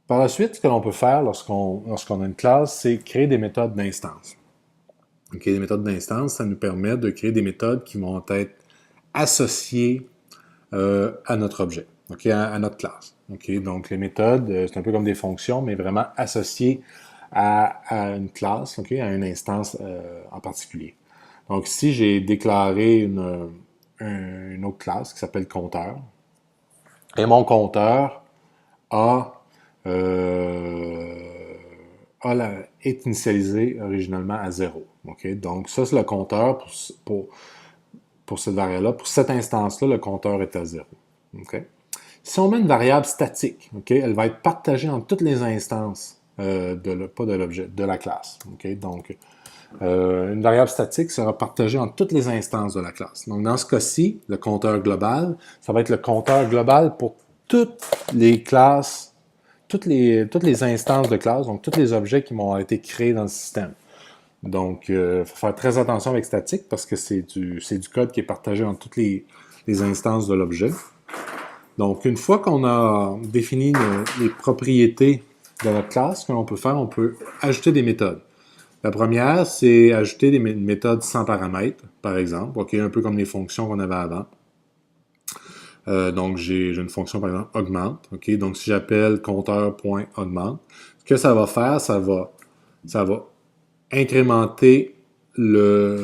Par la suite, ce que l'on peut faire lorsqu'on a une classe, c'est créer des méthodes d'instance. Okay, des méthodes d'instance, ça nous permet de créer des méthodes qui vont être associées à notre objet, okay, à notre classe. Okay? Donc, les méthodes, c'est un peu comme des fonctions, mais vraiment associées à une classe, okay, à une instance en particulier. Donc, ici, j'ai déclaré une autre classe qui s'appelle compteur. Et mon compteur a, euh, est initialisé originalement à 0. Okay? Donc, ça, c'est le compteur pour cette variable-là. Pour cette instance-là, le compteur est à 0. Okay? Si on met une variable statique, okay, elle va être partagée en toutes les instances, pas de l'objet, de la classe. Okay? Donc, une variable statique sera partagée en toutes les instances de la classe. Donc, dans ce cas-ci, le compteur global, ça va être le compteur global pour toutes les classes, toutes les instances de classe, donc tous les objets qui m'ont été créés dans le système. Donc, il faut faire très attention avec statique parce que c'est du code qui est partagé en toutes les instances de l'objet. Donc, une fois qu'on a défini les propriétés de notre classe, ce que l'on peut faire, on peut ajouter des méthodes. La première, c'est ajouter des méthodes sans paramètres, par exemple, okay, un peu comme les fonctions qu'on avait avant. Donc, j'ai une fonction, par exemple, augmente. Okay? Donc, si j'appelle compteur.augmente, ce que ça va faire, ça va incrémenter la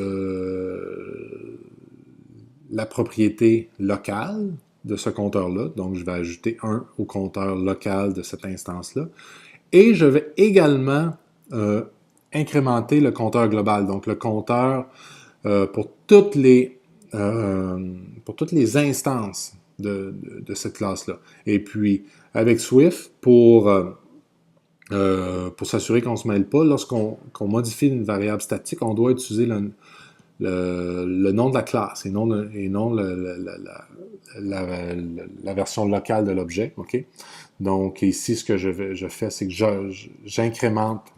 propriété locale de ce compteur-là. Donc, je vais ajouter 1 au compteur local de cette instance-là. Et je vais également incrémenter le compteur global. Donc, le compteur pour toutes les instances de cette classe-là. Et puis, avec Swift, pour s'assurer qu'on ne se mêle pas, lorsqu'on modifie une variable statique, on doit utiliser le nom de la classe et non la version locale de l'objet. Okay? Donc, ici, ce que je fais, c'est que j'incrémente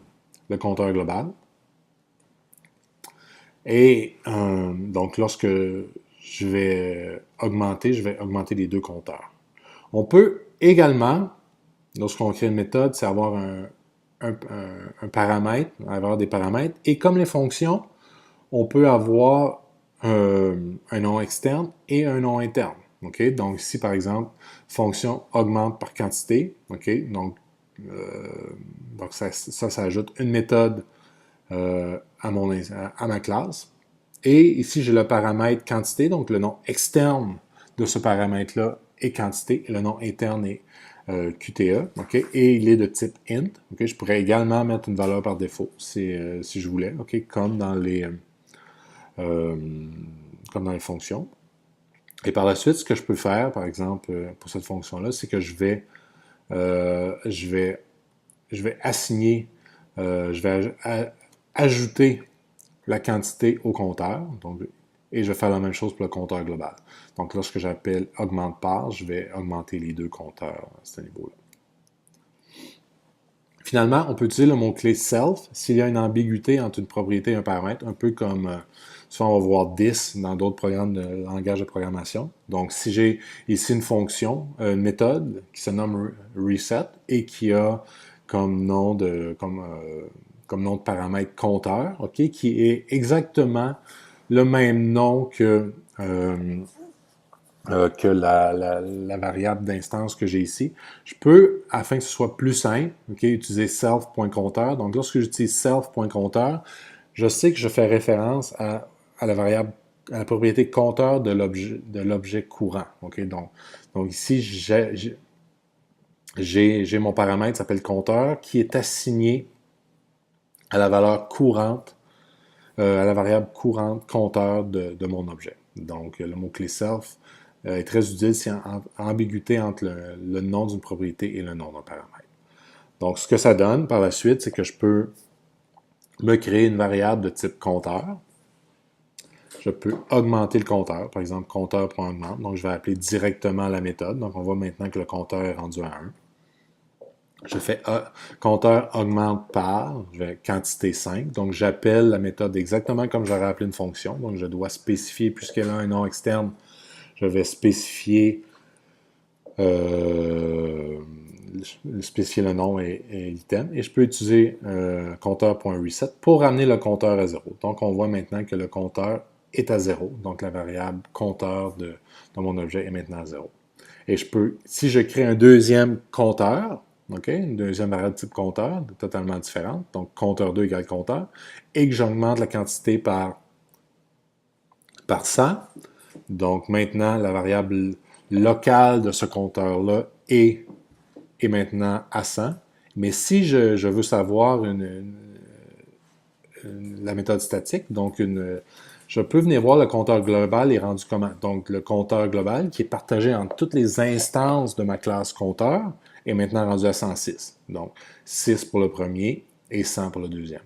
le compteur global. Et donc, lorsque je vais augmenter les deux compteurs. On peut également, lorsqu'on crée une méthode, c'est avoir un paramètre, avoir des paramètres. Et comme les fonctions, on peut avoir un nom externe et un nom interne. Okay? Donc, ici, par exemple, fonction augmente par quantité. Okay? Donc ça ajoute une méthode à ma classe. Et ici, j'ai le paramètre quantité, donc le nom externe de ce paramètre-là est quantité, et le nom interne est QTE, okay? Et il est de type int. Okay? Je pourrais également mettre une valeur par défaut si je voulais, okay? Comme dans les fonctions. Et par la suite, ce que je peux faire, par exemple, pour cette fonction-là, c'est que je vais assigner, je vais ajouter la quantité au compteur, donc, et je vais faire la même chose pour le compteur global. Donc, lorsque j'appelle augmente par, je vais augmenter les deux compteurs à ce niveau-là. Finalement, on peut utiliser le mot-clé self s'il y a une ambiguïté entre une propriété et un paramètre, un peu comme souvent on va voir this dans d'autres programmes de langage de programmation. Donc, si j'ai ici une fonction, une méthode qui se nomme reset et qui a comme nom de paramètre compteur, okay, qui est exactement le même nom que la variable d'instance que j'ai ici. Je peux, afin que ce soit plus simple, okay, utiliser self.compteur. Donc, lorsque j'utilise self.compteur, je sais que je fais référence à la variable, à la propriété compteur de l'objet courant. Okay? Donc, ici, j'ai mon paramètre qui s'appelle compteur qui est assigné à la valeur courante, à la variable courante compteur de mon objet. Donc, le mot-clé self est très utile s'il y a ambiguïté entre le nom d'une propriété et le nom d'un paramètre. Donc, ce que ça donne par la suite, c'est que je peux me créer une variable de type compteur. Je peux augmenter le compteur, par exemple compteur.augmente. Donc, je vais appeler directement la méthode. Donc, on voit maintenant que le compteur est rendu à 1. Je fais compteur augmente par, je vais quantité 5. Donc, j'appelle la méthode exactement comme j'aurais appelé une fonction. Donc, je dois spécifier, puisqu'elle a un nom externe, je vais spécifier spécifier le nom et l'item. Et je peux utiliser compteur.reset pour ramener le compteur à 0. Donc, on voit maintenant que le compteur est à 0. Donc, la variable compteur de mon objet est maintenant à 0. Et je peux, si je crée un deuxième compteur, une deuxième variable type compteur, totalement différente, donc compteur 2 égale compteur, et que j'augmente la quantité par 100, donc maintenant la variable locale de ce compteur-là est maintenant à 100. Mais si je veux savoir la méthode statique, donc je peux venir voir le compteur global est rendu comment. Donc le compteur global qui est partagé entre toutes les instances de ma classe compteur est maintenant rendu à 106. Donc 6 pour le premier et 100 pour le deuxième.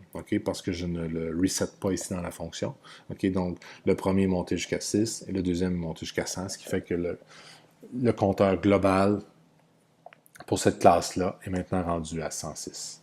Parce que je ne le reset pas ici dans la fonction. Donc le premier est monté jusqu'à 6 et le deuxième est monté jusqu'à 100, ce qui fait que le compteur global pour cette classe-là est maintenant rendu à 106.